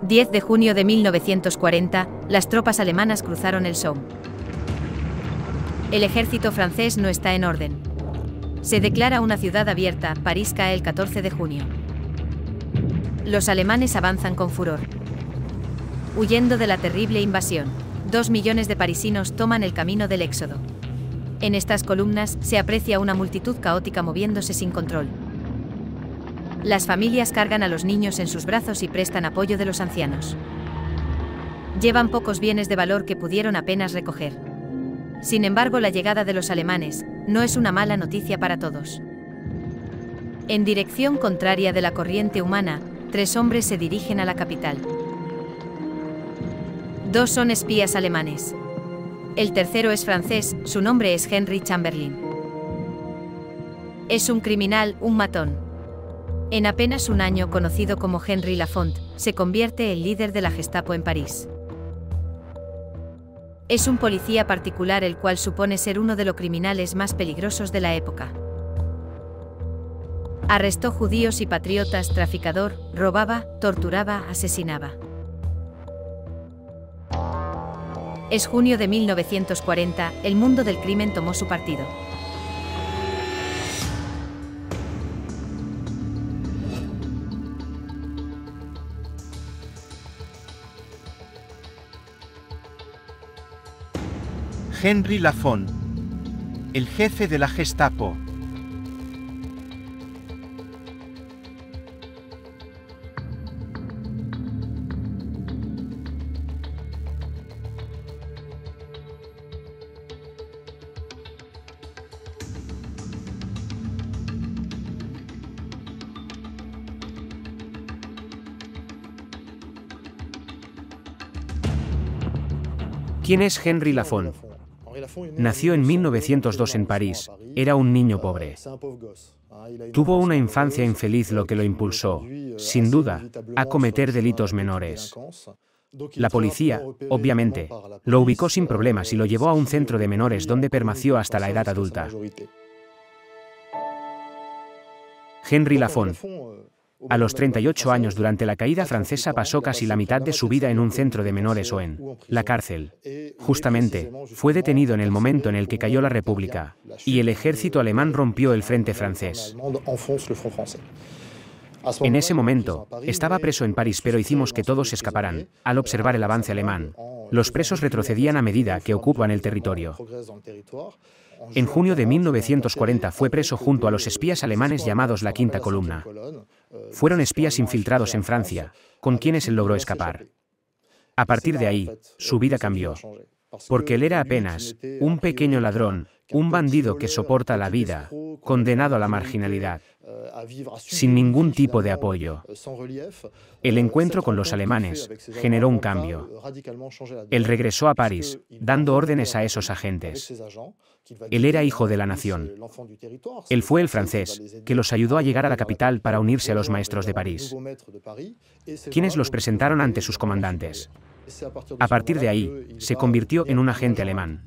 10 de junio de 1940, las tropas alemanas cruzaron el Somme. El ejército francés no está en orden. Se declara una ciudad abierta, París cae el 14 de junio. Los alemanes avanzan con furor. Huyendo de la terrible invasión, 2 millones de parisinos toman el camino del éxodo. En estas columnas se aprecia una multitud caótica moviéndose sin control. Las familias cargan a los niños en sus brazos y prestan apoyo de los ancianos. Llevan pocos bienes de valor que pudieron apenas recoger. Sin embargo, la llegada de los alemanes no es una mala noticia para todos. En dirección contraria de la corriente humana, 3 hombres se dirigen a la capital. 2 son espías alemanes. El tercero es francés, su nombre es Henry Chamberlain. Es un criminal, un matón. En apenas un año, conocido como Henry Lafont, se convierte en líder de la Gestapo en París. Es un policía particular el cual supone ser uno de los criminales más peligrosos de la época. Arrestó judíos y patriotas, traficador, robaba, torturaba, asesinaba. Es junio de 1940, el mundo del crimen tomó su partido. Henry Lafont, el jefe de la Gestapo. ¿Quién es Henry Lafont? Nació en 1902 en París. Era un niño pobre. Tuvo una infancia infeliz, lo que lo impulsó, sin duda, a cometer delitos menores. La policía, obviamente, lo ubicó sin problemas y lo llevó a un centro de menores donde permaneció hasta la edad adulta. Henry Lafont, a los 38 años durante la caída francesa, pasó casi la mitad de su vida en un centro de menores o en la cárcel. Justamente, fue detenido en el momento en el que cayó la República, y el ejército alemán rompió el frente francés. En ese momento, estaba preso en París, pero hicimos que todos escaparan. Al observar el avance alemán, los presos retrocedían a medida que ocupan el territorio. En junio de 1940 fue preso junto a los espías alemanes llamados la Quinta Columna. Fueron espías infiltrados en Francia, con quienes él logró escapar. A partir de ahí, su vida cambió. Porque él era apenas un pequeño ladrón, un bandido que soporta la vida, condenado a la marginalidad, sin ningún tipo de apoyo. El encuentro con los alemanes generó un cambio. Él regresó a París, dando órdenes a esos agentes. Él era hijo de la nación. Él fue el francés que los ayudó a llegar a la capital para unirse a los maestros de París, quienes los presentaron ante sus comandantes. A partir de ahí, se convirtió en un agente alemán.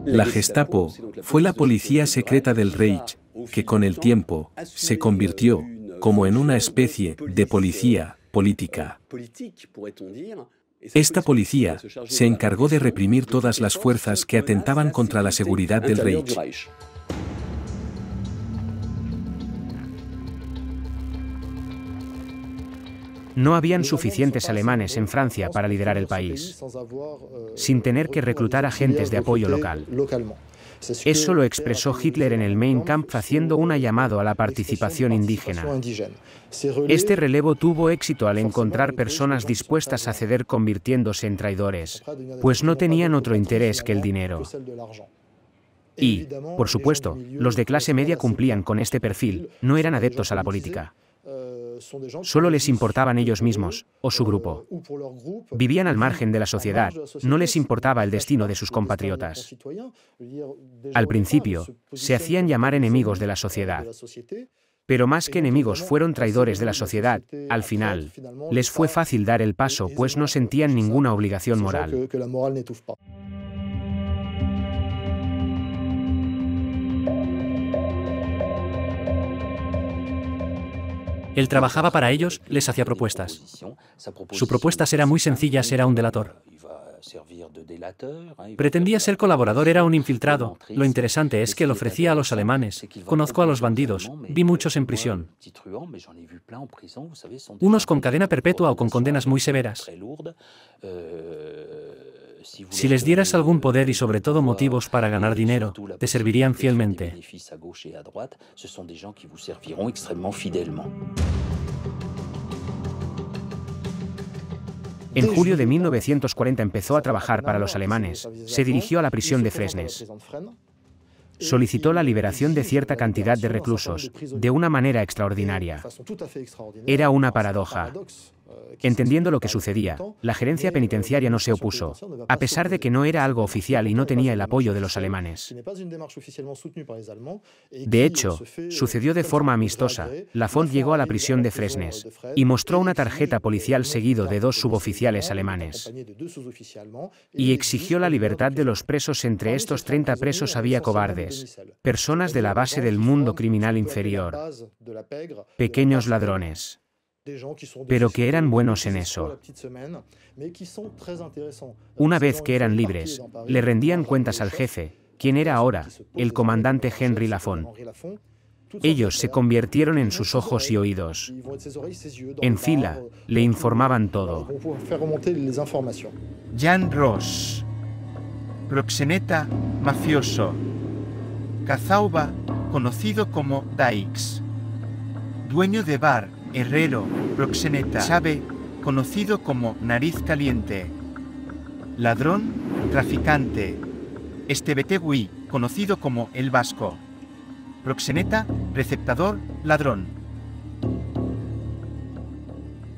La Gestapo fue la policía secreta del Reich, que con el tiempo se convirtió como en una especie de policía política. Esta policía se encargó de reprimir todas las fuerzas que atentaban contra la seguridad del Reich. No habían suficientes alemanes en Francia para liderar el país, sin tener que reclutar agentes de apoyo local. Eso lo expresó Hitler en el Mein Kampf haciendo un llamado a la participación indígena. Este relevo tuvo éxito al encontrar personas dispuestas a ceder convirtiéndose en traidores, pues no tenían otro interés que el dinero. Y, por supuesto, los de clase media cumplían con este perfil, no eran adeptos a la política. Solo les importaban ellos mismos, o su grupo. Vivían al margen de la sociedad, no les importaba el destino de sus compatriotas. Al principio, se hacían llamar enemigos de la sociedad. Pero más que enemigos fueron traidores de la sociedad. Al final, les fue fácil dar el paso pues no sentían ninguna obligación moral. Él trabajaba para ellos, les hacía propuestas. Su propuesta era muy sencilla, era un delator. Pretendía ser colaborador, era un infiltrado. Lo interesante es que lo ofrecía a los alemanes. Conozco a los bandidos, vi muchos en prisión. Unos con cadena perpetua o con condenas muy severas. Si les dieras algún poder y sobre todo motivos para ganar dinero, te servirían fielmente. En julio de 1940 empezó a trabajar para los alemanes. Se dirigió a la prisión de Fresnes. Solicitó la liberación de cierta cantidad de reclusos, de una manera extraordinaria. Era una paradoja. Entendiendo lo que sucedía, la gerencia penitenciaria no se opuso, a pesar de que no era algo oficial y no tenía el apoyo de los alemanes. De hecho, sucedió de forma amistosa. Lafont llegó a la prisión de Fresnes y mostró una tarjeta policial seguido de 2 suboficiales alemanes. Y exigió la libertad de los presos. Entre estos 30 presos había cobardes, personas de la base del mundo criminal inferior, pequeños ladrones, pero que eran buenos en eso. Una vez que eran libres, le rendían cuentas al jefe, quien era ahora el comandante Henry Lafont. Ellos se convirtieron en sus ojos y oídos. En fila, le informaban todo. Jan Ross, proxeneta mafioso. Cazauba, conocido como Daix. Dueño de bar, herrero, proxeneta. Chave, conocido como Nariz Caliente. Ladrón, traficante. Estebetegui, conocido como El Vasco. Proxeneta, receptador, ladrón.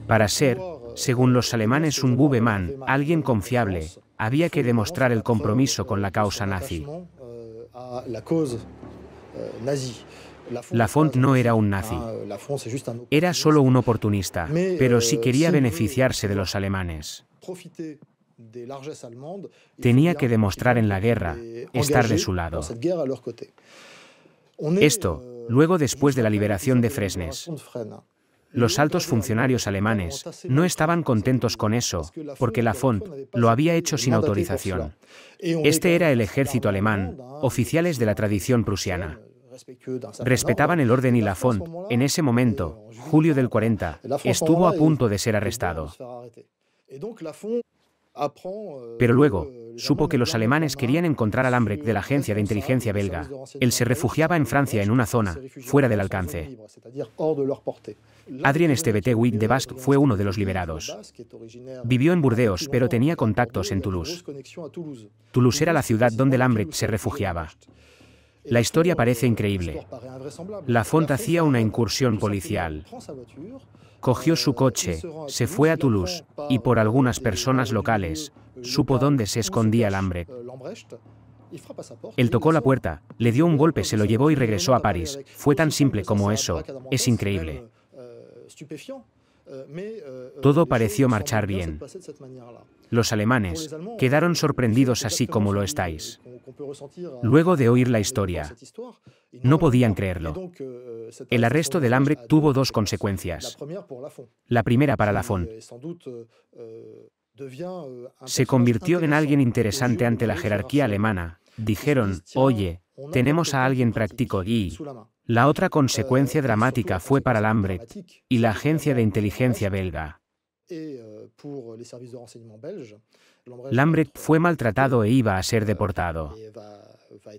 Para ser, según los alemanes, un Bubemann, alguien confiable, había que demostrar el compromiso con la causa nazi. Lafont no era un nazi. Era solo un oportunista, pero sí quería beneficiarse de los alemanes. Tenía que demostrar en la guerra, estar de su lado. Esto, luego después de la liberación de Fresnes. Los altos funcionarios alemanes no estaban contentos con eso, porque Lafont lo había hecho sin autorización. Este era el ejército alemán, oficiales de la tradición prusiana. Respetaban el orden y Lafont, en ese momento, julio del 40, estuvo a punto de ser arrestado. Pero luego, supo que los alemanes querían encontrar a Lambrecht de la agencia de inteligencia belga. Él se refugiaba en Francia en una zona, fuera del alcance. Adrien Estebetegui de Basque fue uno de los liberados. Vivió en Burdeos, pero tenía contactos en Toulouse. Toulouse era la ciudad donde Lambrecht se refugiaba. La historia parece increíble. Lafont hacía una incursión policial. Cogió su coche, se fue a Toulouse, y por algunas personas locales, supo dónde se escondía Lambrecht. Él tocó la puerta, le dio un golpe, se lo llevó y regresó a París. Fue tan simple como eso, es increíble. Todo pareció marchar bien. Los alemanes quedaron sorprendidos, así como lo estáis. Luego de oír la historia, no podían creerlo. El arresto de Lambrecht tuvo 2 consecuencias. La primera para Lafont. Se convirtió en alguien interesante ante la jerarquía alemana. Dijeron, oye, tenemos a alguien práctico y... La otra consecuencia dramática fue para Lambrecht y la agencia de inteligencia belga. Lambrecht fue maltratado e iba a ser deportado.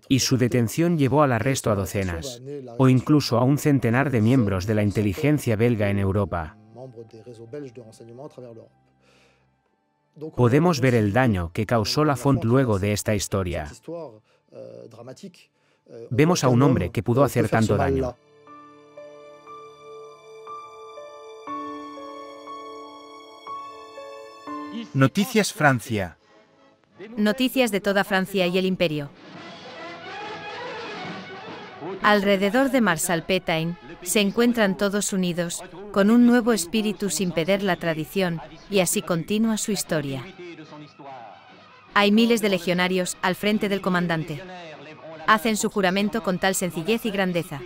Y su detención llevó al arresto a docenas, o incluso a un centenar de miembros de la inteligencia belga en Europa. Podemos ver el daño que causó Lafont luego de esta historia. Vemos a un hombre que pudo hacer tanto daño. Noticias Francia. Noticias de toda Francia y el Imperio. Alrededor de Marsalpétain se encuentran todos unidos, con un nuevo espíritu sin perder la tradición, y así continúa su historia. Hay miles de legionarios al frente del comandante. Hacen su juramento con tal sencillez y grandeza.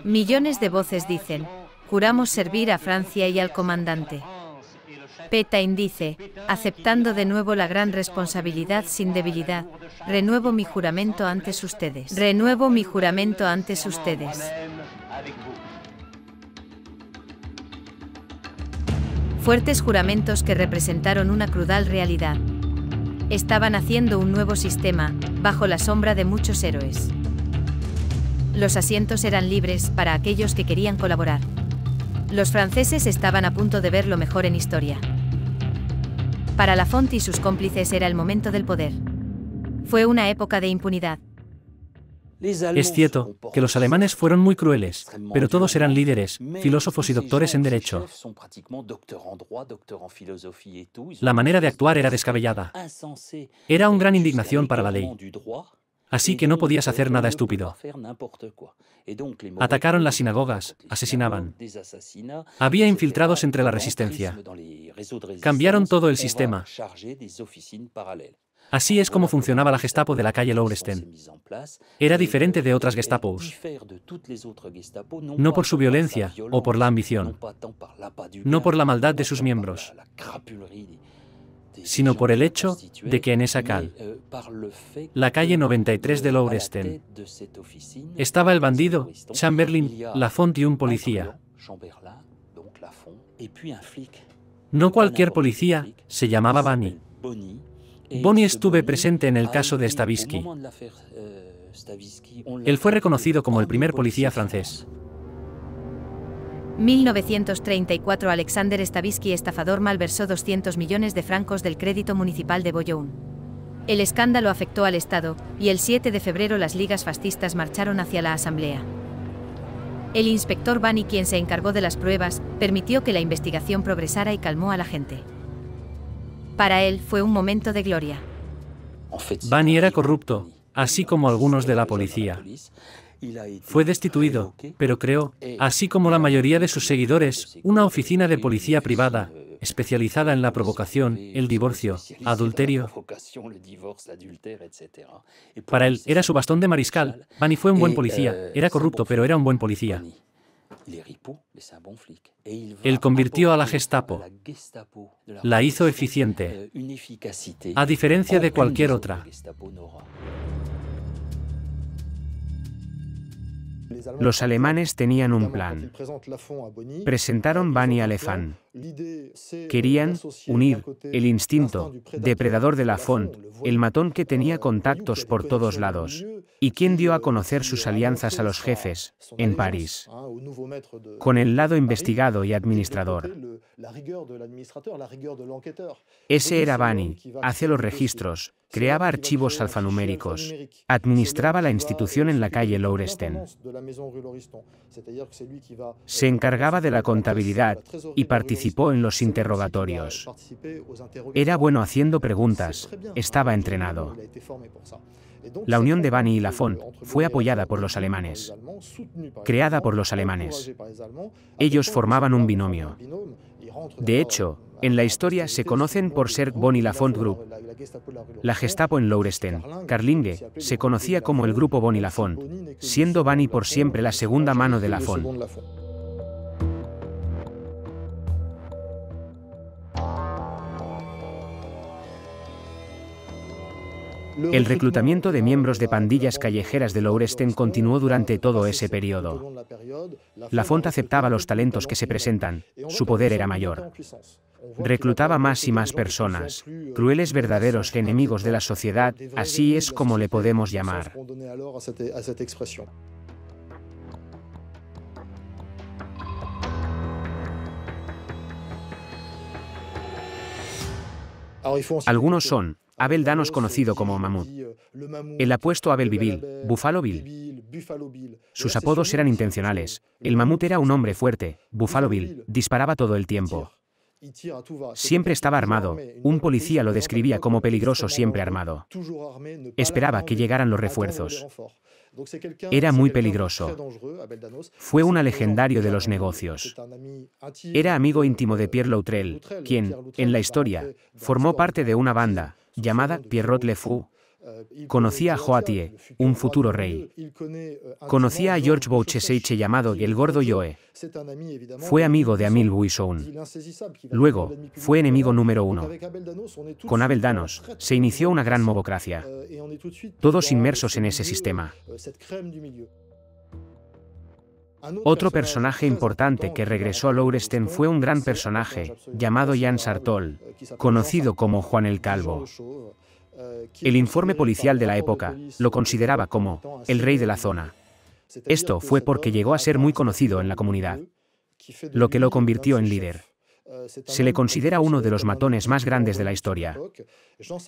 Millones de voces dicen, juramos servir a Francia y al comandante. Pétain dice, aceptando de nuevo la gran responsabilidad sin debilidad, renuevo mi juramento antes ustedes. Renuevo mi juramento antes ustedes. Fuertes juramentos que representaron una cruel realidad. Estaban haciendo un nuevo sistema, bajo la sombra de muchos héroes. Los asientos eran libres para aquellos que querían colaborar. Los franceses estaban a punto de ver lo mejor en historia. Para Lafont y sus cómplices era el momento del poder. Fue una época de impunidad. Es cierto que los alemanes fueron muy crueles, pero todos eran líderes, filósofos y doctores en derecho. La manera de actuar era descabellada. Era una gran indignación para la ley. Así que no podías hacer nada estúpido. Atacaron las sinagogas, asesinaban. Había infiltrados entre la resistencia. Cambiaron todo el sistema. Así es como funcionaba la Gestapo de la calle Lauresten. Era diferente de otras Gestapos. No por su violencia o por la ambición. No por la maldad de sus miembros. Sino por el hecho de que en esa la calle 93 de Lauresten, estaba el bandido, Chamberlain, Lafont y un policía. No cualquier policía, se llamaba Bani. Boni estuve presente en el caso de Stavisky. Él fue reconocido como el primer policía francés. 1934 Alexander Stavisky, estafador, malversó 200 millones de francos del crédito municipal de Boulogne. El escándalo afectó al Estado, y el 7 de febrero las ligas fascistas marcharon hacia la asamblea. El inspector Bani, quien se encargó de las pruebas, permitió que la investigación progresara y calmó a la gente. Para él fue un momento de gloria. Bani era corrupto, así como algunos de la policía. Fue destituido, pero creó, así como la mayoría de sus seguidores, una oficina de policía privada, especializada en la provocación, el divorcio, adulterio. Para él, era su bastón de mariscal. Bani fue un buen policía, era corrupto, pero era un buen policía. Él convirtió a la Gestapo. La hizo eficiente, a diferencia de cualquier otra. Los alemanes tenían un plan. Presentaron Bani a Lafont. Querían unir el instinto depredador de Lafont, el matón que tenía contactos por todos lados, y quien dio a conocer sus alianzas a los jefes, en París, con el lado investigado y administrador. Ese era Bani, hacía los registros, creaba archivos alfanuméricos, administraba la institución en la calle Lauresten. Se encargaba de la contabilidad y participó en los interrogatorios. Era bueno haciendo preguntas, estaba entrenado. La unión de Bani y Lafont fue apoyada por los alemanes, creada por los alemanes. Ellos formaban un binomio. De hecho, en la historia se conocen por ser Boni-Lafont Group. La Gestapo en Lauresten, Carlinge, se conocía como el grupo Boni-Lafont, siendo Bani por siempre la segunda mano de Lafont. El reclutamiento de miembros de pandillas callejeras de Lauresten continuó durante todo ese periodo. Lafont aceptaba los talentos que se presentan, su poder era mayor. Reclutaba más y más personas, crueles verdaderos enemigos de la sociedad, así es como le podemos llamar. Algunos son Abel Danos, conocido como Mamut, el apuesto Abel Bibil, Buffalo Bill. Sus apodos eran intencionales. El Mamut era un hombre fuerte, Buffalo Bill disparaba todo el tiempo. Siempre estaba armado, un policía lo describía como peligroso siempre armado. Esperaba que llegaran los refuerzos. Era muy peligroso. Fue un legendario de los negocios. Era amigo íntimo de Pierre Loutrel, quien, en la historia, formó parte de una banda llamada Pierrot Le Fou. Conocía a Joatier, un futuro rey. Conocía a Georges Boucheseiche llamado el Gordo Joe. Fue amigo de Émile Bouisson. Luego, fue enemigo número 1. Con Abel Danos, se inició una gran movocracia. Todos inmersos en ese sistema. Otro personaje importante que regresó a Lourestein fue un gran personaje, llamado Jean Sartol, conocido como Juan el Calvo. El informe policial de la época lo consideraba como el rey de la zona. Esto fue porque llegó a ser muy conocido en la comunidad, lo que lo convirtió en líder. Se le considera uno de los matones más grandes de la historia.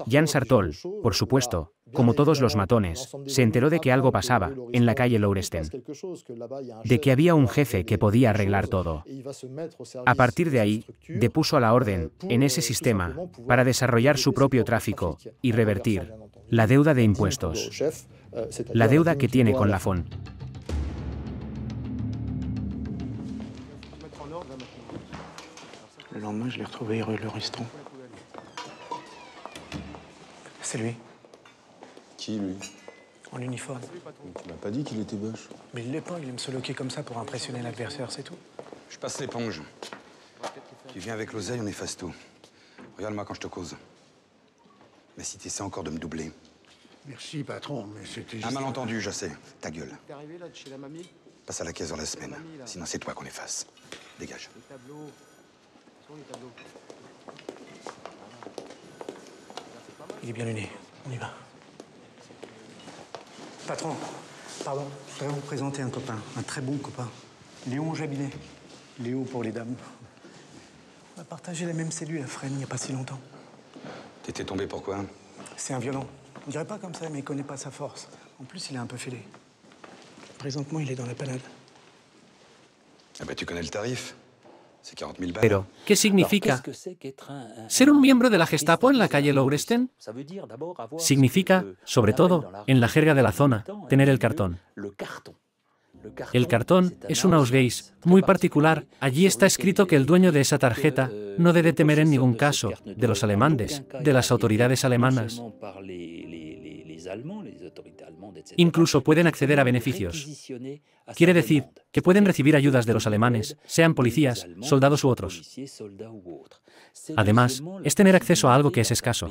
Jean Sartol, por supuesto, como todos los matones, se enteró de que algo pasaba en la calle Lourestein, de que había un jefe que podía arreglar todo. A partir de ahí, depuso a la orden en ese sistema para desarrollar su propio tráfico y revertir la deuda de impuestos, la deuda que tiene con la FON. Le lendemain, je l'ai retrouvé rue Lauriston. C'est lui. Qui, lui? En uniforme. Tu m'as pas dit qu'il était boche. Mais il l'est pas, il aime se loquer comme ça pour impressionner l'adversaire, c'est tout. Je passe l'éponge. Tu viens avec l'oseille, on efface tout. Regarde-moi quand je te cause. Mais si tu essaies encore de me doubler... Merci, patron, mais c'était juste... Un malentendu, je sais. Ta gueule. Passe à la caisse dans la semaine. Sinon, c'est toi qu'on efface. Dégage. Il est bien luné, on y va. Patron, pardon, je voudrais vous présenter un copain, un très bon copain. Léon Jabinet. Léo pour les dames. On a partagé la même cellule à Fresnes il n'y a pas si longtemps. T'étais tombé pourquoi? C'est un violent. On dirait pas comme ça, mais il connaît pas sa force. En plus, il est un peu fêlé. Présentement, il est dans la panade. Ah bah tu connais le tarif. C'est 40 000 balles. Pero, ¿qué significa ser un miembro de la Gestapo en la calle Lourestein? Significa, sobre todo, en la jerga de la zona, tener el cartón. El cartón es un ausweis muy particular. Allí está escrito que el dueño de esa tarjeta no debe temer en ningún caso de los alemanes, de las autoridades alemanas. Incluso pueden acceder a beneficios. Quiere decir que pueden recibir ayudas de los alemanes, sean policías, soldados u otros. Además, es tener acceso a algo que es escaso.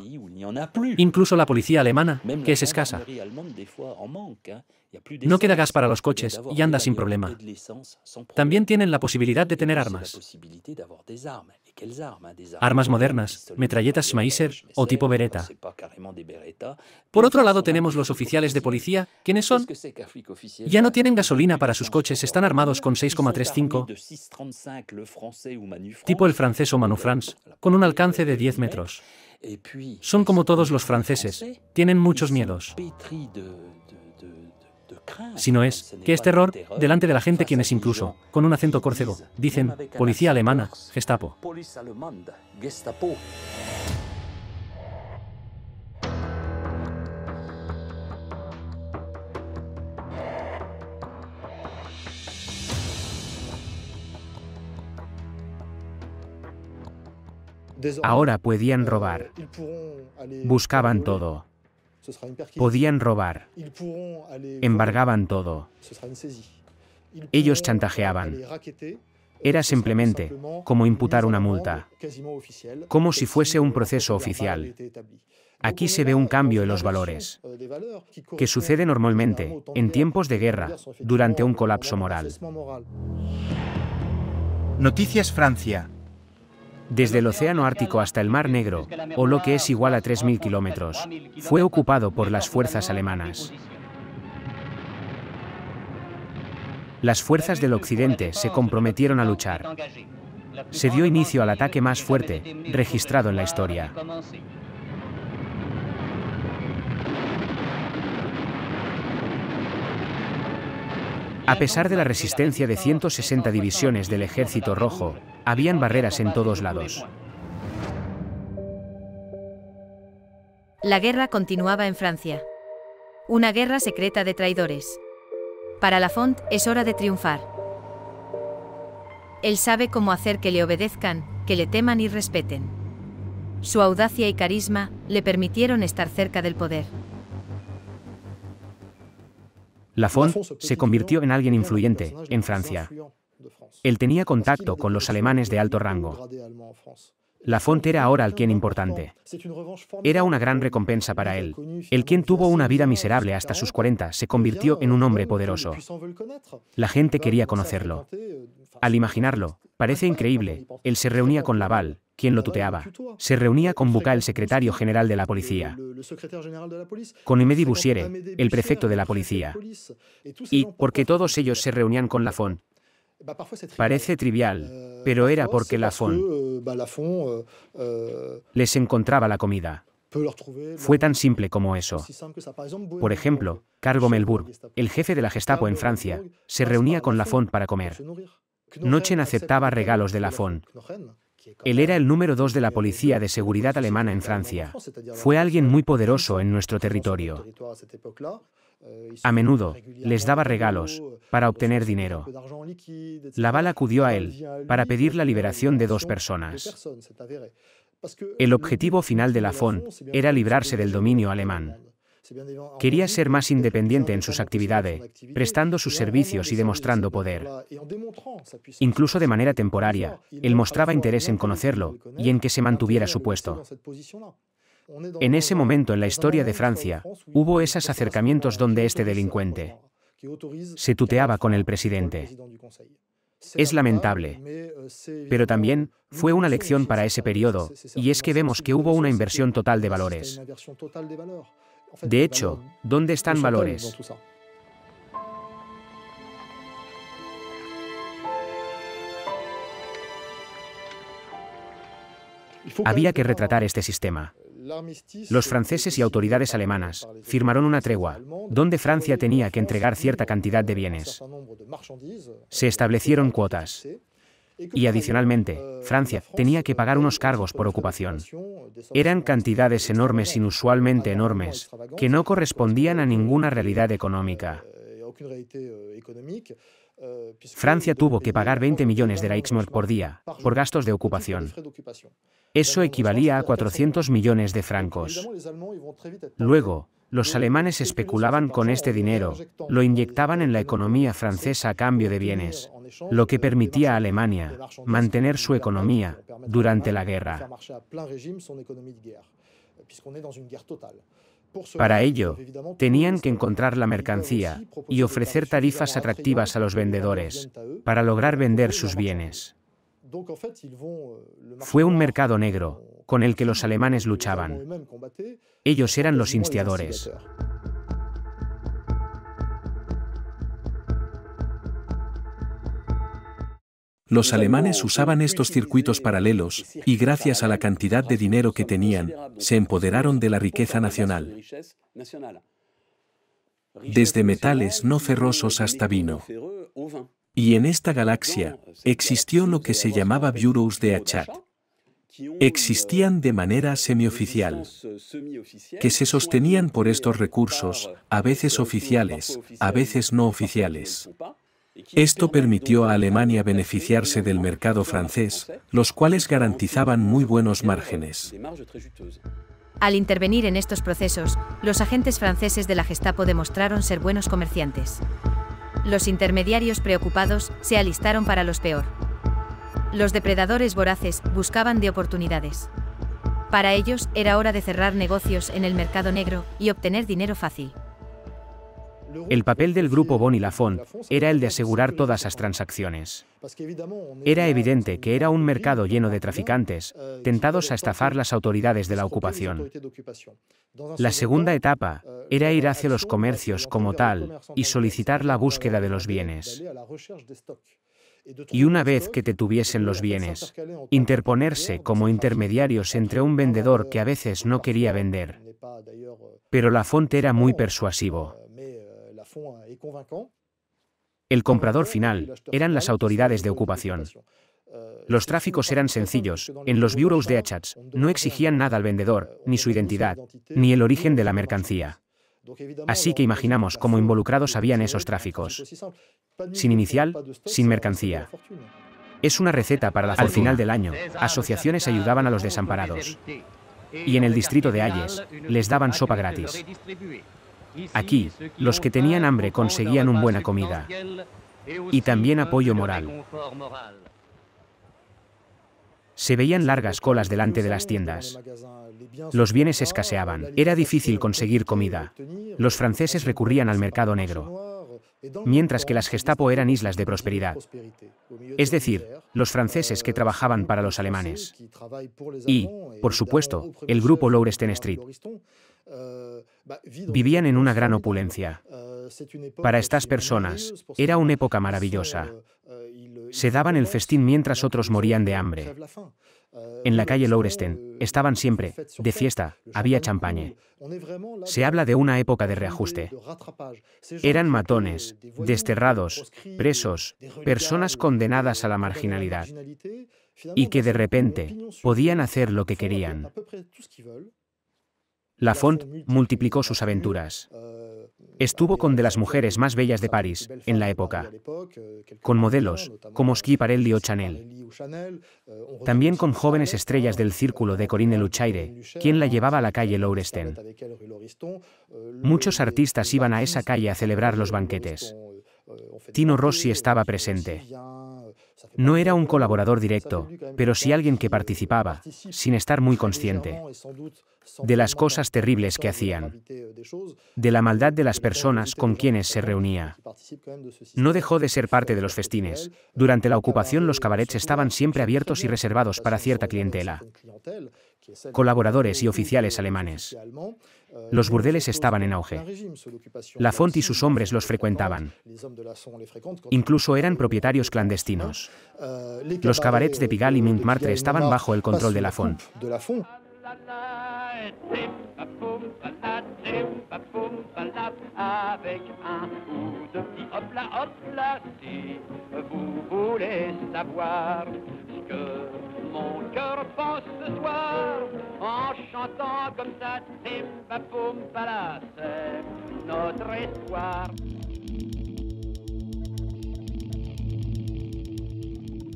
Incluso la policía alemana, que es escasa. No queda gas para los coches y anda sin problema. También tienen la posibilidad de tener armas. Armas modernas, metralletas Schmeisser o tipo Beretta. Por otro lado tenemos los oficiales de policía. ¿Quiénes son? Ya no tienen gasolina para sus coches, están armados con 6,35, tipo el francés o Manufrance, con un alcance de 10 metros. Son como todos los franceses, tienen muchos miedos. Si no es, que es terror, delante de la gente quienes incluso, con un acento córcego, dicen, policía alemana, Gestapo. Ahora podían robar. Buscaban todo. Podían robar. Embargaban todo. Ellos chantajeaban. Era simplemente como imputar una multa, como si fuese un proceso oficial. Aquí se ve un cambio en los valores, que sucede normalmente en tiempos de guerra, durante un colapso moral. Noticias Francia. Desde el Océano Ártico hasta el Mar Negro, o lo que es igual a 3.000 kilómetros, fue ocupado por las fuerzas alemanas. Las fuerzas del Occidente se comprometieron a luchar. Se dio inicio al ataque más fuerte registrado en la historia. A pesar de la resistencia de 160 divisiones del Ejército Rojo, habían barreras en todos lados. La guerra continuaba en Francia. Una guerra secreta de traidores. Para Lafont es hora de triunfar. Él sabe cómo hacer que le obedezcan, que le teman y respeten. Su audacia y carisma le permitieron estar cerca del poder. Lafont se convirtió en alguien influyente en Francia. Él tenía contacto con los alemanes de alto rango. Lafont era ahora alguien importante. Era una gran recompensa para él. El quien tuvo una vida miserable hasta sus 40 se convirtió en un hombre poderoso. La gente quería conocerlo. Al imaginarlo, parece increíble, él se reunía con Laval, quien lo tuteaba. Se reunía con Bucca, el secretario general de la policía. Con Aimé Boussiere, el prefecto de la policía. Y, porque todos ellos se reunían con Lafont. Parece trivial, pero era porque Lafont les encontraba la comida. Fue tan simple como eso. Por ejemplo, Karl Gommelburg, el jefe de la Gestapo en Francia, se reunía con Lafont para comer. Knochen aceptaba regalos de Lafont. Él era el número 2 de la policía de seguridad alemana en Francia. Fue alguien muy poderoso en nuestro territorio. A menudo les daba regalos para obtener dinero. Laval acudió a él para pedir la liberación de 2 personas. El objetivo final de Lafont era librarse del dominio alemán. Quería ser más independiente en sus actividades, prestando sus servicios y demostrando poder. Incluso de manera temporaria, él mostraba interés en conocerlo y en que se mantuviera su puesto. En ese momento en la historia de Francia, hubo esos acercamientos donde este delincuente se tuteaba con el presidente. Es lamentable, pero también fue una lección para ese periodo, y es que vemos que hubo una inversión total de valores. De hecho, ¿dónde están valores? Había que retratar este sistema. Los franceses y autoridades alemanas firmaron una tregua, donde Francia tenía que entregar cierta cantidad de bienes. Se establecieron cuotas. Y adicionalmente, Francia tenía que pagar unos cargos por ocupación. Eran cantidades enormes, inusualmente enormes, que no correspondían a ninguna realidad económica. Francia tuvo que pagar 20 millones de Reichsmark por día, por gastos de ocupación. Eso equivalía a 400 millones de francos. Luego, los alemanes especulaban con este dinero, lo inyectaban en la economía francesa a cambio de bienes, lo que permitía a Alemania mantener su economía durante la guerra. Para ello, tenían que encontrar la mercancía y ofrecer tarifas atractivas a los vendedores para lograr vender sus bienes. Fue un mercado negro con el que los alemanes luchaban. Ellos eran los instigadores. Los alemanes usaban estos circuitos paralelos, y gracias a la cantidad de dinero que tenían, se empoderaron de la riqueza nacional. Desde metales no ferrosos hasta vino. Y en esta galaxia, existió lo que se llamaba Bureaus de Achat. Existían de manera semioficial, que se sostenían por estos recursos, a veces oficiales, a veces no oficiales. Esto permitió a Alemania beneficiarse del mercado francés, los cuales garantizaban muy buenos márgenes. Al intervenir en estos procesos, los agentes franceses de la Gestapo demostraron ser buenos comerciantes. Los intermediarios preocupados se alistaron para los peor. Los depredadores voraces buscaban de oportunidades. Para ellos, era hora de cerrar negocios en el mercado negro y obtener dinero fácil. El papel del grupo Bon y Lafont era el de asegurar todas las transacciones. Era evidente que era un mercado lleno de traficantes, tentados a estafar las autoridades de la ocupación. La segunda etapa era ir hacia los comercios como tal y solicitar la búsqueda de los bienes. Y una vez que te tuviesen los bienes, interponerse como intermediarios entre un vendedor que a veces no quería vender. Pero Lafont era muy persuasivo. El comprador final eran las autoridades de ocupación. Los tráficos eran sencillos, en los Bureaus de Achat no exigían nada al vendedor, ni su identidad, ni el origen de la mercancía. Así que imaginamos cómo involucrados habían esos tráficos. Sin inicial, sin mercancía. Es una receta para la fortuna. Al final del año, asociaciones ayudaban a los desamparados. Y en el distrito de Hayes, les daban sopa gratis. Aquí, los que tenían hambre conseguían una buena comida y también apoyo moral. Se veían largas colas delante de las tiendas. Los bienes escaseaban. Era difícil conseguir comida. Los franceses recurrían al mercado negro, mientras que las Gestapo eran islas de prosperidad. Es decir, los franceses que trabajaban para los alemanes. Y, por supuesto, el grupo Laurestin Street. Vivían en una gran opulencia. Para estas personas, era una época maravillosa. Se daban el festín mientras otros morían de hambre. En la calle Laurestin, estaban siempre de fiesta, había champaña. Se habla de una época de reajuste. Eran matones, desterrados, presos, personas condenadas a la marginalidad. Y que de repente, podían hacer lo que querían. Lafont multiplicó sus aventuras. Estuvo con de las mujeres más bellas de París, en la época. Con modelos, como Schiaparelli o Chanel. También con jóvenes estrellas del círculo de Corinne Luchaire, quien la llevaba a la calle Laurestin. Muchos artistas iban a esa calle a celebrar los banquetes. Tino Rossi estaba presente. No era un colaborador directo, pero sí alguien que participaba, sin estar muy consciente, de las cosas terribles que hacían, de la maldad de las personas con quienes se reunía. No dejó de ser parte de los festines. Durante la ocupación los cabarets estaban siempre abiertos y reservados para cierta clientela. Colaboradores y oficiales alemanes. Los burdeles estaban en auge. Lafont y sus hombres los frecuentaban. Incluso eran propietarios clandestinos. Los cabarets de Pigalle y Montmartre estaban bajo el control de Lafont.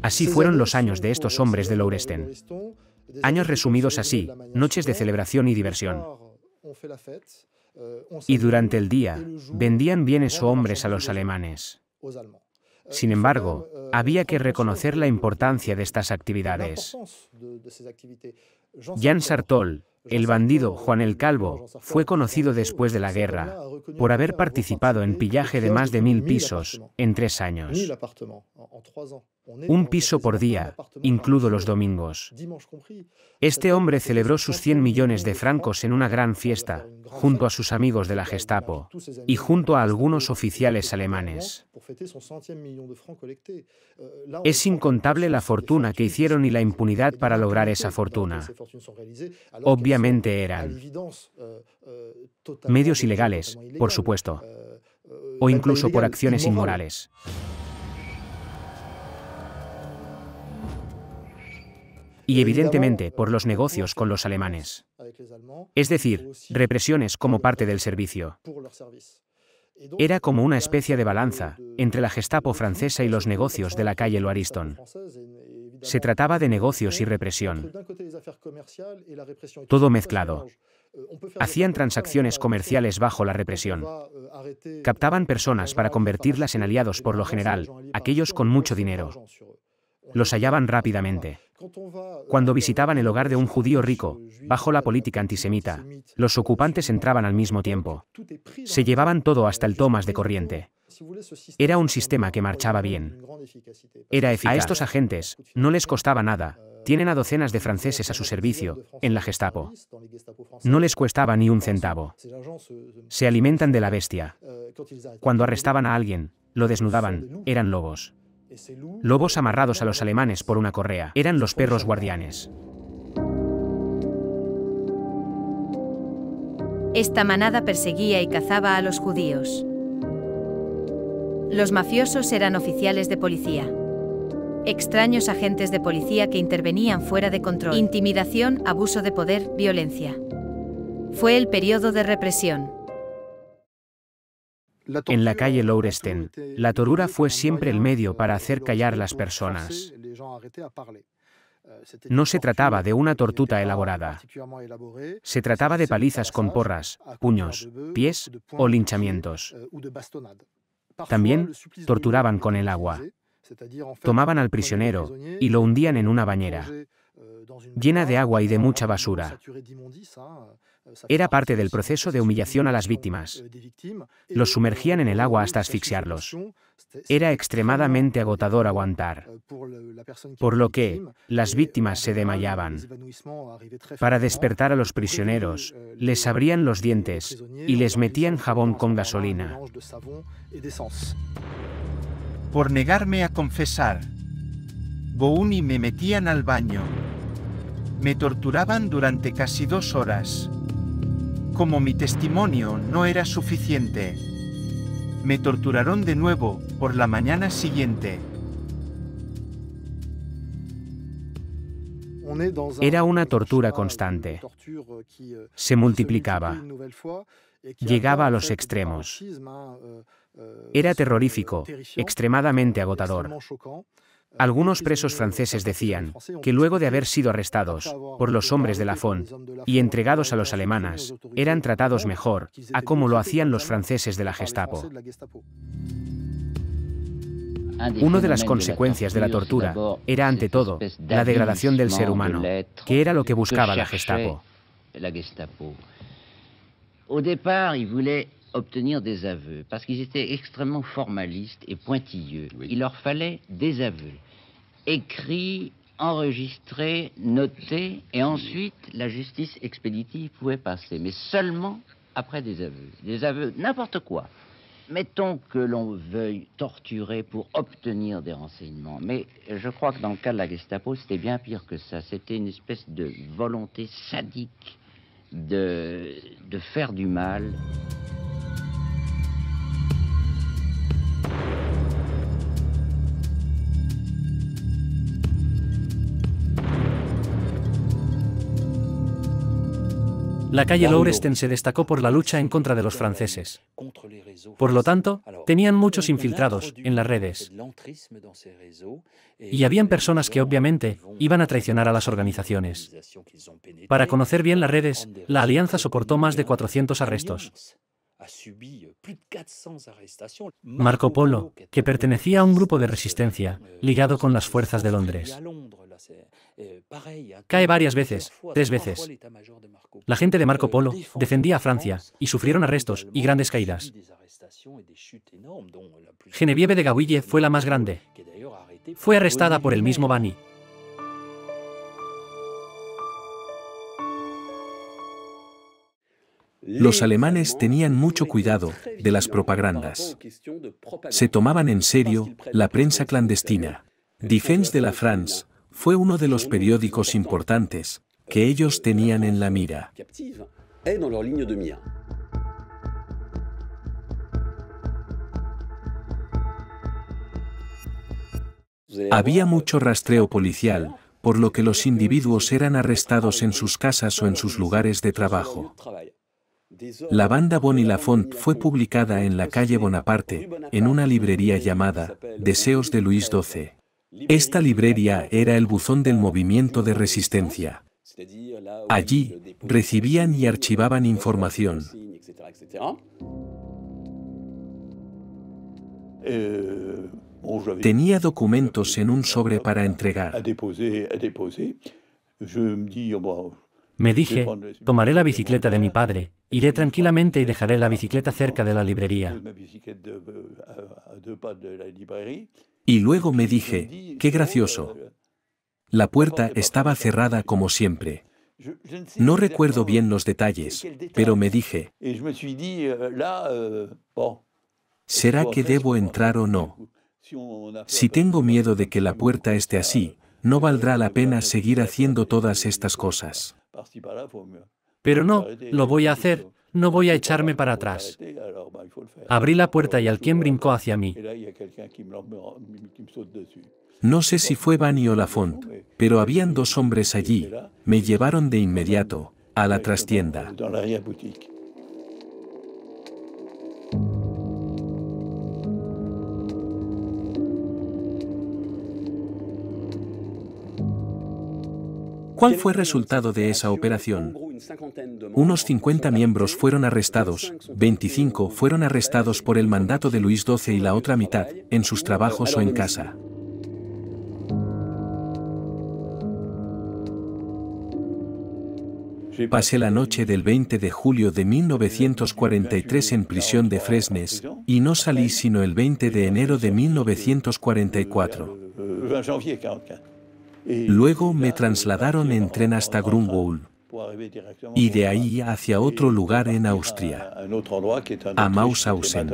Así fueron los años de estos hombres de Laurestin. Años resumidos así, noches de celebración y diversión. Y durante el día, vendían bienes o hombres a los alemanes. Sin embargo, había que reconocer la importancia de estas actividades. Jean Sartol, el bandido Juan el Calvo, fue conocido después de la guerra por haber participado en pillaje de más de 1000 pisos en 3 años. Un piso por día, incluido los domingos. Este hombre celebró sus 100 millones de francos en una gran fiesta, junto a sus amigos de la Gestapo, y junto a algunos oficiales alemanes. Es incontable la fortuna que hicieron y la impunidad para lograr esa fortuna. Obviamente eran medios ilegales, por supuesto, o incluso por acciones inmorales. Y evidentemente por los negocios con los alemanes. Es decir, represiones como parte del servicio. Era como una especie de balanza entre la Gestapo francesa y los negocios de la calle Lauriston. Se trataba de negocios y represión. Todo mezclado. Hacían transacciones comerciales bajo la represión. Captaban personas para convertirlas en aliados, por lo general, aquellos con mucho dinero. Los hallaban rápidamente. Cuando visitaban el hogar de un judío rico, bajo la política antisemita, los ocupantes entraban al mismo tiempo. Se llevaban todo hasta el Tomás de corriente. Era un sistema que marchaba bien. Era eficaz. A estos agentes no les costaba nada. Tienen a docenas de franceses a su servicio, en la Gestapo. No les costaba ni un centavo. Se alimentan de la bestia. Cuando arrestaban a alguien, lo desnudaban, eran lobos. Lobos amarrados a los alemanes por una correa. Eran los perros guardianes. Esta manada perseguía y cazaba a los judíos. Los mafiosos eran oficiales de policía. Extraños agentes de policía que intervenían fuera de control. Intimidación, abuso de poder, violencia. Fue el periodo de represión. En la calle Laurestin, la tortura fue siempre el medio para hacer callar las personas. No se trataba de una tortura elaborada. Se trataba de palizas con porras, puños, pies o linchamientos. También torturaban con el agua. Tomaban al prisionero y lo hundían en una bañera llena de agua y de mucha basura. Era parte del proceso de humillación a las víctimas. Los sumergían en el agua hasta asfixiarlos. Era extremadamente agotador aguantar, por lo que las víctimas se desmayaban. Para despertar a los prisioneros, les abrían los dientes y les metían jabón con gasolina. Por negarme a confesar, Bouni me metían al baño. Me torturaban durante casi 2 horas. Como mi testimonio no era suficiente, me torturaron de nuevo por la mañana siguiente. Era una tortura constante. Se multiplicaba. Llegaba a los extremos. Era terrorífico, extremadamente agotador. Algunos presos franceses decían que luego de haber sido arrestados por los hombres de la Fond y entregados a los alemanes, eran tratados mejor, a como lo hacían los franceses de la Gestapo. Una de las consecuencias de la tortura era, ante todo, la degradación del ser humano, que era lo que buscaba la Gestapo. Au départ, ils voulaient obtenir des aveux, parce qu'ils étaient extrêmement formalistes et pointilleux. Il leur fallait des aveux, écrits, enregistrés, notés, et ensuite la justice expéditive pouvait passer, mais seulement après des aveux. Des aveux, n'importe quoi. Mettons que l'on veuille torturer pour obtenir des renseignements, mais je crois que dans le cas de la Gestapo, c'était bien pire que ça. C'était une espèce de volonté sadique de faire du mal. La calle Lauresten se destacó por la lucha en contra de los franceses. Por lo tanto, tenían muchos infiltrados en las redes. Y habían personas que obviamente iban a traicionar a las organizaciones. Para conocer bien las redes, la Alianza soportó más de 400 arrestos. Marco Polo, que pertenecía a un grupo de resistencia, ligado con las fuerzas de Londres. Cae varias veces, 3 veces. La gente de Marco Polo defendía a Francia y sufrieron arrestos y grandes caídas. Geneviève de Gaulle fue la más grande. Fue arrestada por el mismo Bani. Los alemanes tenían mucho cuidado de las propagandas. Se tomaban en serio la prensa clandestina. Défense de la France fue uno de los periódicos importantes que ellos tenían en la mira. Había mucho rastreo policial, por lo que los individuos eran arrestados en sus casas o en sus lugares de trabajo. La banda Boni Lafont fue publicada en la calle Bonaparte, en una librería llamada Deseos de Luis XII. Esta librería era el buzón del movimiento de resistencia. Allí recibían y archivaban información. Tenía documentos en un sobre para entregar. Me dije, tomaré la bicicleta de mi padre, iré tranquilamente y dejaré la bicicleta cerca de la librería. Y luego me dije, qué gracioso. La puerta estaba cerrada como siempre. No recuerdo bien los detalles, pero me dije, ¿será que debo entrar o no? Si tengo miedo de que la puerta esté así, no valdrá la pena seguir haciendo todas estas cosas. Pero no, lo voy a hacer, no voy a echarme para atrás. Abrí la puerta y alguien brincó hacia mí. No sé si fue Bani o Lafont, pero habían 2 hombres allí. Me llevaron de inmediato a la trastienda. ¿Cuál fue el resultado de esa operación? Unos 50 miembros fueron arrestados, 25 fueron arrestados por el mandato de Luis XII y la otra mitad, en sus trabajos o en casa. Pasé la noche del 20 de julio de 1943 en prisión de Fresnes, y no salí sino el 20 de enero de 1944. Luego me trasladaron en tren hasta Grunwald, y de ahí hacia otro lugar en Austria, a Mauthausen.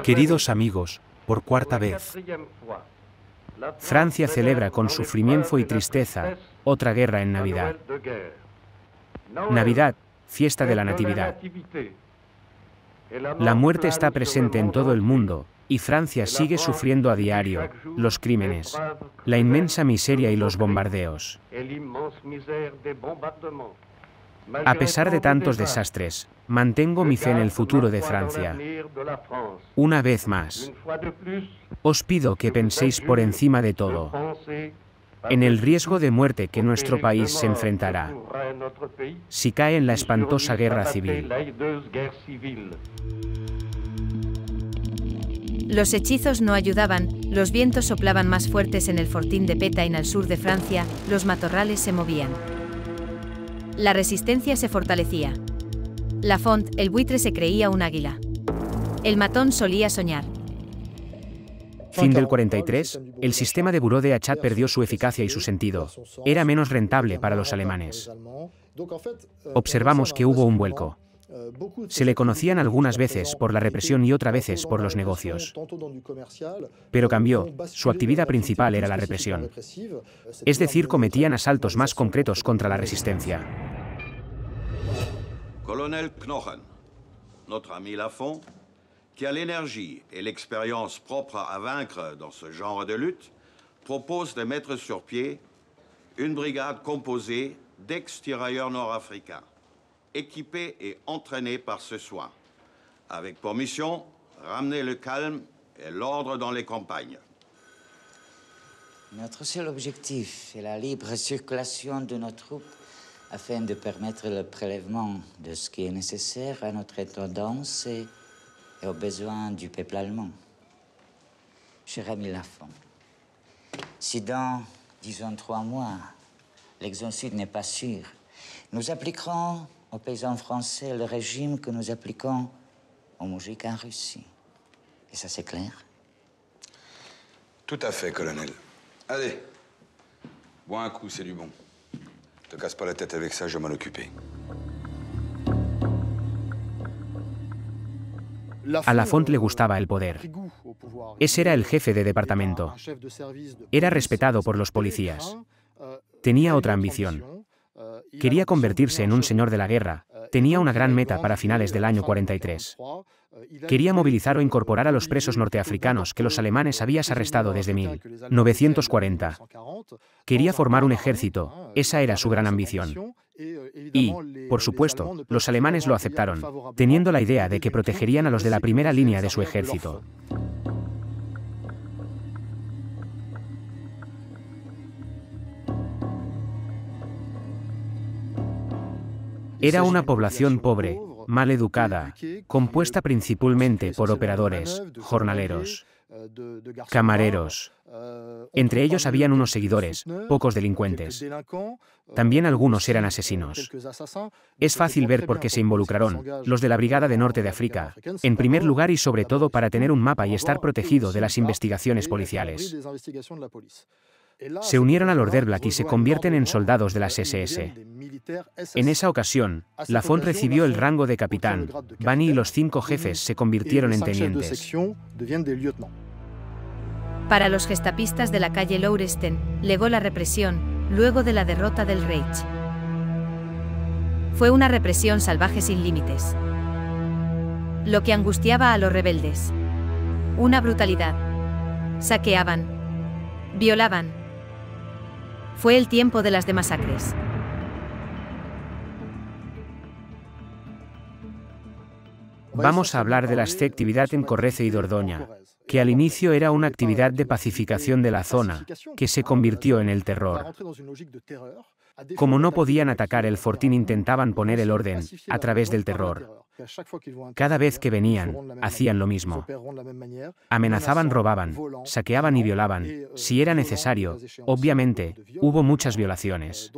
Queridos amigos, por cuarta vez, Francia celebra con sufrimiento y tristeza otra guerra en Navidad. Navidad, fiesta de la Natividad. La muerte está presente en todo el mundo, y Francia sigue sufriendo a diario los crímenes, la inmensa miseria y los bombardeos. A pesar de tantos desastres, mantengo mi fe en el futuro de Francia. Una vez más, os pido que penséis por encima de todo en el riesgo de muerte que nuestro país se enfrentará si cae en la espantosa guerra civil. Los hechizos no ayudaban, los vientos soplaban más fuertes en el fortín de Pétain al sur de Francia, los matorrales se movían. La resistencia se fortalecía. Lafont, el buitre, se creía un águila. El matón solía soñar. Fin del 43, el sistema de Bureau de Achat perdió su eficacia y su sentido. Era menos rentable para los alemanes. Observamos que hubo un vuelco. Se le conocían algunas veces por la represión y otras veces por los negocios. Pero cambió, su actividad principal era la represión. Es decir, cometían asaltos más concretos contra la resistencia. Colonel Knochen, notre ami Lafont, qui a l'énergie et l'expérience propre à vaincre dans ce genre de lutte, propose de mettre sur pied une brigade composée d'ex-tirailleurs nord-africains, équipés et entraînés par ce soin, avec pour mission ramener le calme et l'ordre dans les campagnes. Notre seul objectif est la libre circulation de nos troupes afin de permettre le prélèvement de ce qui est nécessaire à notre intendance et aux besoins du peuple allemand. Cher ami Lafont, si dans, disons, 3 mois, l'exode n'est pas sûr, nous appliquerons aux paysans français le régime que nous appliquons aux moujiks en Russie. Et ça, c'est clair? Tout à fait, colonel. Allez, bois un coup, c'est du bon. Te casse pas la tête avec ça, je vais m'en occuper. A Lafont le gustaba el poder. Ese era el jefe de departamento. Era respetado por los policías. Tenía otra ambición. Quería convertirse en un señor de la guerra. Tenía una gran meta para finales del año 43. Quería movilizar o incorporar a los presos norteafricanos que los alemanes habían arrestado desde 1940. Quería formar un ejército, esa era su gran ambición. Y, por supuesto, los alemanes lo aceptaron, teniendo la idea de que protegerían a los de la primera línea de su ejército. Era una población pobre, mal educada, compuesta principalmente por operadores, jornaleros, camareros. Entre ellos habían unos seguidores, pocos delincuentes. También algunos eran asesinos. Es fácil ver por qué se involucraron, los de la Brigada de Norte de África, en primer lugar y sobre todo para tener un mapa y estar protegido de las investigaciones policiales. Se unieron al Orderblatt y se convierten en soldados de las SS. En esa ocasión, Lafont recibió el rango de capitán, Bani y los 5 jefes se convirtieron en tenientes. Para los gestapistas de la calle Lauresten, legó la represión, luego de la derrota del Reich. Fue una represión salvaje sin límites. Lo que angustiaba a los rebeldes. Una brutalidad. Saqueaban. Violaban. Fue el tiempo de las masacres. Vamos a hablar de la actividad en Corrèze y Dordoña, que al inicio era una actividad de pacificación de la zona, que se convirtió en el terror. Como no podían atacar el fortín, intentaban poner el orden a través del terror. Cada vez que venían, hacían lo mismo. Amenazaban, robaban, saqueaban y violaban. Si era necesario, obviamente, hubo muchas violaciones.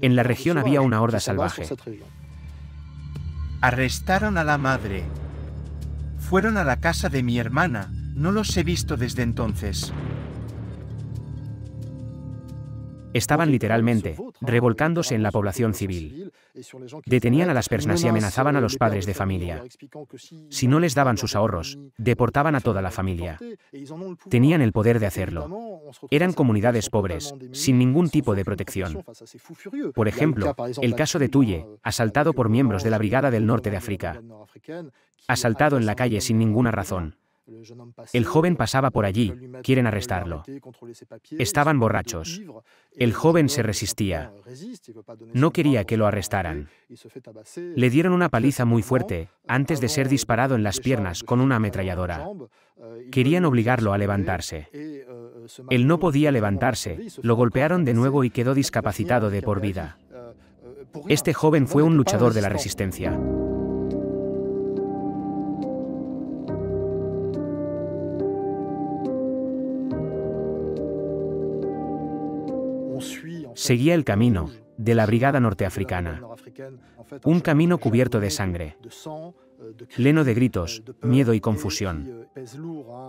En la región había una horda salvaje. Arrestaron a la madre. Fueron a la casa de mi hermana. No los he visto desde entonces. Estaban literalmente revolcándose en la población civil. Detenían a las personas y amenazaban a los padres de familia. Si no les daban sus ahorros, deportaban a toda la familia. Tenían el poder de hacerlo. Eran comunidades pobres, sin ningún tipo de protección. Por ejemplo, el caso de Tulle, asaltado por miembros de la Brigada del Norte de África. Asaltado en la calle sin ninguna razón. El joven pasaba por allí, quieren arrestarlo. Estaban borrachos. El joven se resistía. No quería que lo arrestaran. Le dieron una paliza muy fuerte, antes de ser disparado en las piernas con una ametralladora. Querían obligarlo a levantarse. Él no podía levantarse, lo golpearon de nuevo y quedó discapacitado de por vida. Este joven fue un luchador de la resistencia. Seguía el camino de la Brigada Norteafricana. Un camino cubierto de sangre, lleno de gritos, miedo y confusión.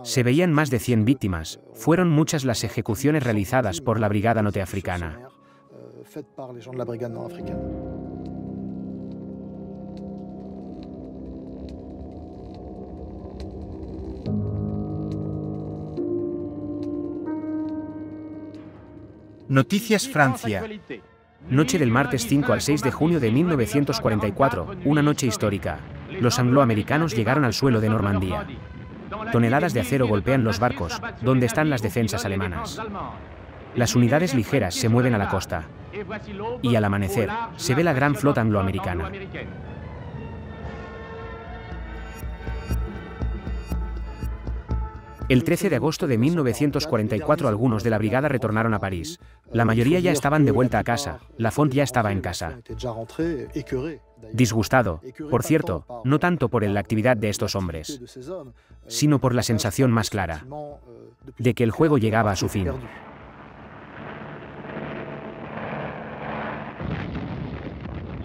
Se veían más de 100 víctimas. Fueron muchas las ejecuciones realizadas por la Brigada Norteafricana. Noticias Francia. Noche del martes 5 al 6 de junio de 1944, una noche histórica. Los angloamericanos llegaron al suelo de Normandía. Toneladas de acero golpean los barcos, donde están las defensas alemanas. Las unidades ligeras se mueven a la costa. Y al amanecer, se ve la gran flota angloamericana. El 13 de agosto de 1944 algunos de la brigada retornaron a París. La mayoría ya estaban de vuelta a casa, Lafont ya estaba en casa. Disgustado, por cierto, no tanto por la actividad de estos hombres, sino por la sensación más clara de que el juego llegaba a su fin.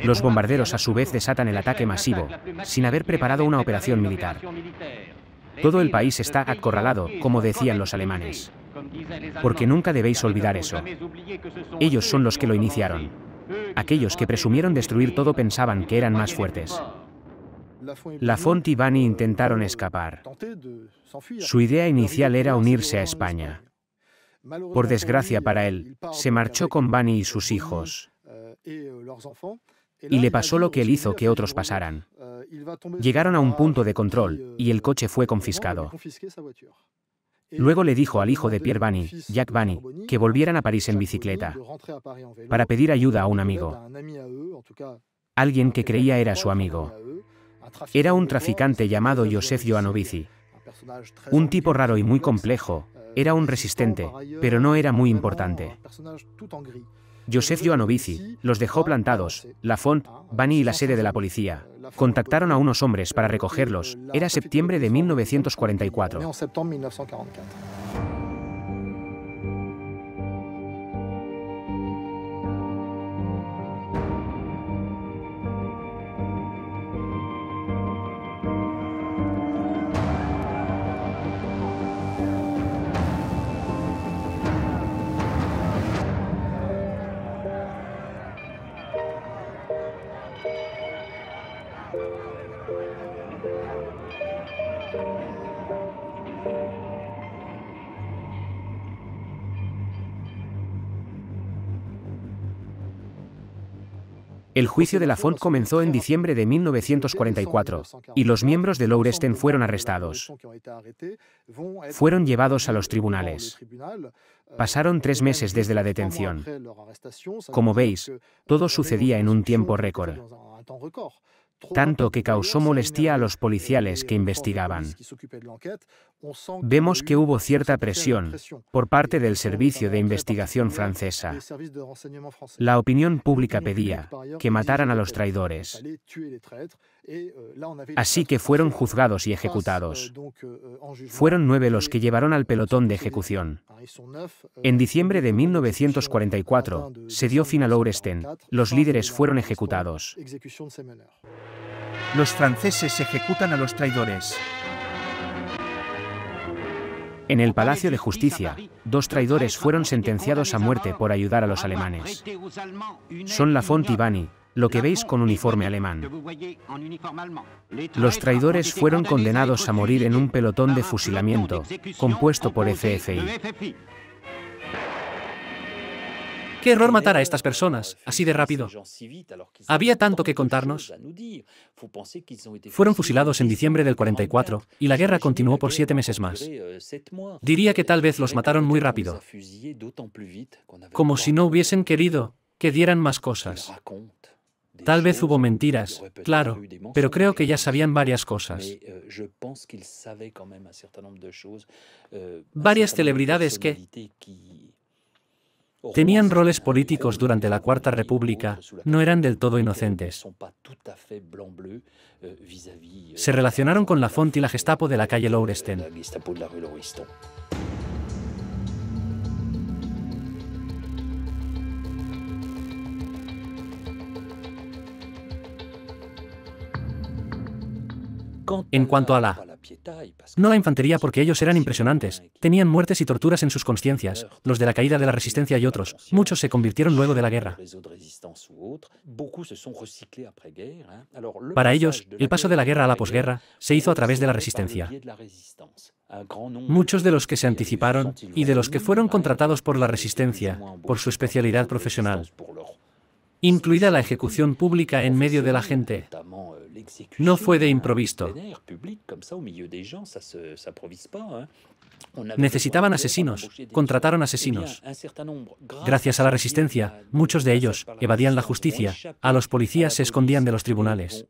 Los bombarderos a su vez desatan el ataque masivo, sin haber preparado una operación militar. Todo el país está acorralado, como decían los alemanes. Porque nunca debéis olvidar eso. Ellos son los que lo iniciaron. Aquellos que presumieron destruir todo pensaban que eran más fuertes. Lafont y Bani intentaron escapar. Su idea inicial era unirse a España. Por desgracia para él, se marchó con Bani y sus hijos. Y le pasó lo que él hizo que otros pasaran. Llegaron a un punto de control, y el coche fue confiscado. Luego le dijo al hijo de Pierre Bani, Jacques Bani, que volvieran a París en bicicleta, para pedir ayuda a un amigo. Alguien que creía era su amigo. Era un traficante llamado Joseph Joanovici. Un tipo raro y muy complejo, era un resistente, pero no era muy importante. Joseph Joanovici los dejó plantados. Lafont, Bani y la sede de la policía contactaron a unos hombres para recogerlos. Era septiembre de 1944. El juicio de Lafont comenzó en diciembre de 1944, y los miembros de Louresten fueron arrestados. Fueron llevados a los tribunales. Pasaron 3 meses desde la detención. Como veis, todo sucedía en un tiempo récord. tanto que causó molestia a los policiales que investigaban. Vemos que hubo cierta presión por parte del Servicio de Investigación francesa. La opinión pública pedía que mataran a los traidores. Así que fueron juzgados y ejecutados. Fueron 9 los que llevaron al pelotón de ejecución. En diciembre de 1944 se dio fin a Laurestin. Los líderes fueron ejecutados. Los franceses ejecutan a los traidores. En el Palacio de Justicia, 2 traidores fueron sentenciados a muerte por ayudar a los alemanes. Son Lafont y Bani, lo que veis con uniforme alemán. Los traidores fueron condenados a morir en un pelotón de fusilamiento, compuesto por FFI. ¡Qué error matar a estas personas, así de rápido! Había tanto que contarnos. Fueron fusilados en diciembre del 44, y la guerra continuó por 7 meses más. Diría que tal vez los mataron muy rápido. Como si no hubiesen querido que dieran más cosas. Tal vez hubo mentiras, claro, pero creo que ya sabían varias cosas. Varias celebridades que tenían roles políticos durante la Cuarta República no eran del todo inocentes. Se relacionaron con Lafont y la Gestapo de la calle Laurestin. En cuanto a no la infantería, porque ellos eran impresionantes. Tenían muertes y torturas en sus conciencias, los de la caída de la resistencia y otros. Muchos se convirtieron luego de la guerra. Para ellos, el paso de la guerra a la posguerra se hizo a través de la resistencia. Muchos de los que se anticiparon y de los que fueron contratados por la resistencia, por su especialidad profesional, incluida la ejecución pública en medio de la gente, no fue de improviso. Necesitaban asesinos, contrataron asesinos. Gracias a la resistencia, muchos de ellos evadían la justicia, a los policías se escondían de los tribunales.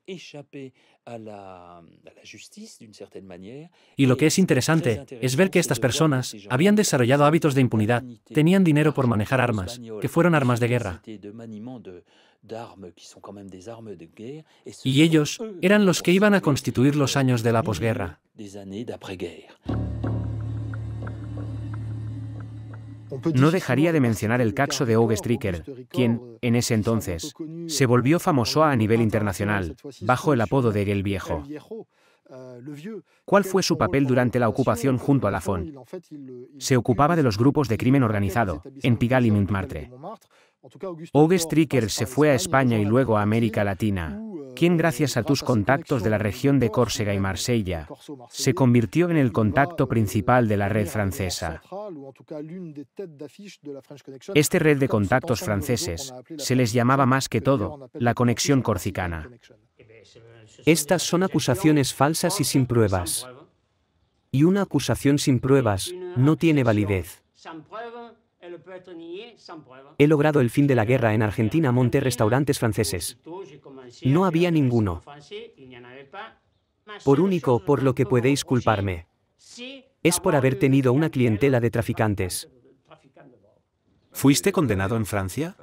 Y lo que es interesante es ver que estas personas habían desarrollado hábitos de impunidad, tenían dinero por manejar armas, que fueron armas de guerra. Y ellos eran los que iban a constituir los años de la posguerra. No dejaría de mencionar el caso de Hugues Stricker, quien, en ese entonces, se volvió famoso a nivel internacional, bajo el apodo de El Viejo. ¿Cuál fue su papel durante la ocupación junto a Lafont? Se ocupaba de los grupos de crimen organizado, en Pigalle y Montmartre. Hugues Stricker se fue a España y luego a América Latina, quien gracias a tus contactos de la región de Córcega y Marsella, se convirtió en el contacto principal de la red francesa. Esta red de contactos franceses se les llamaba más que todo la conexión corcicana. Estas son acusaciones falsas y sin pruebas. Y una acusación sin pruebas no tiene validez. He logrado el fin de la guerra en Argentina, monté restaurantes franceses. No había ninguno. Por único por lo que podéis culparme es por haber tenido una clientela de traficantes. ¿Fuiste condenado en Francia?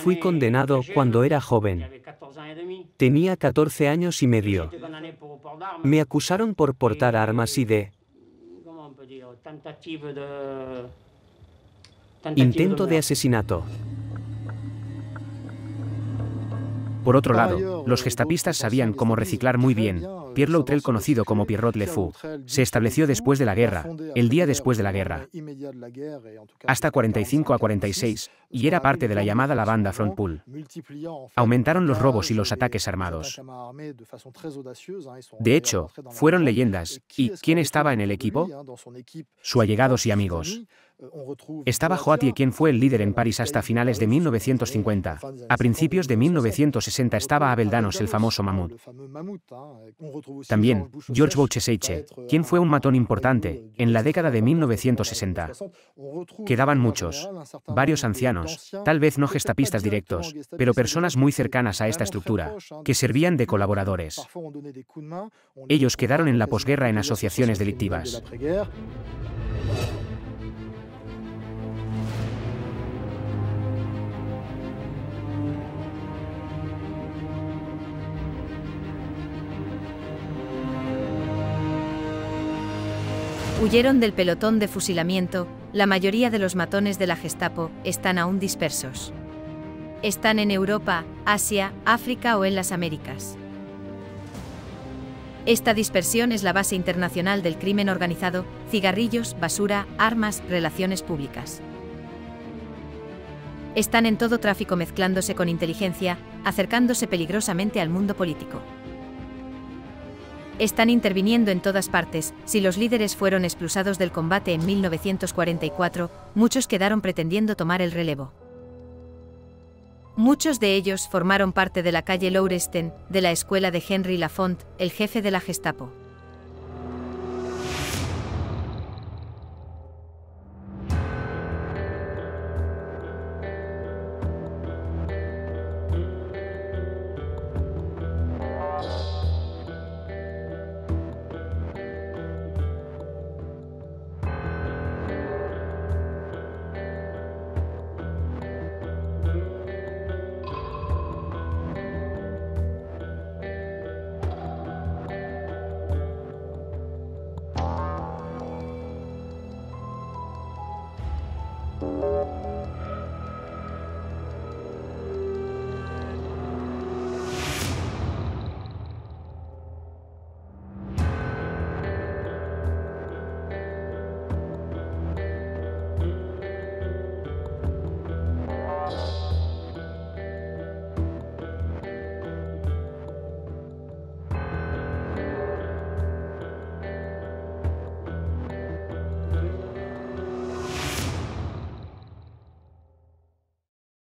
Fui condenado cuando era joven. Tenía 14 años y medio. Me acusaron por portar armas y de intento de asesinato. Por otro lado, los gestapistas sabían cómo reciclar muy bien. Pierre Loutrel, conocido como Pierrot Le Fou, se estableció después de la guerra, el día después de la guerra, hasta 45 a 46, y era parte de la llamada la banda Front Pool. Aumentaron los robos y los ataques armados. De hecho, fueron leyendas. ¿Y quién estaba en el equipo? Sus allegados y amigos. Estaba Hoatier, quien fue el líder en París hasta finales de 1950. A principios de 1960 estaba Abel Danos, el famoso mamut. También, Georges Boucheseiche, quien fue un matón importante, en la década de 1960. Quedaban muchos. Varios ancianos, tal vez no gestapistas directos, pero personas muy cercanas a esta estructura, que servían de colaboradores. Ellos quedaron en la posguerra en asociaciones delictivas. Huyeron del pelotón de fusilamiento. La mayoría de los matones de la Gestapo están aún dispersos. Están en Europa, Asia, África o en las Américas. Esta dispersión es la base internacional del crimen organizado: cigarrillos, basura, armas, relaciones públicas. Están en todo tráfico, mezclándose con inteligencia, acercándose peligrosamente al mundo político. Están interviniendo en todas partes. Si los líderes fueron expulsados del combate en 1944, muchos quedaron pretendiendo tomar el relevo. Muchos de ellos formaron parte de la calle Lauresten, de la escuela de Henry Lafont, el jefe de la Gestapo.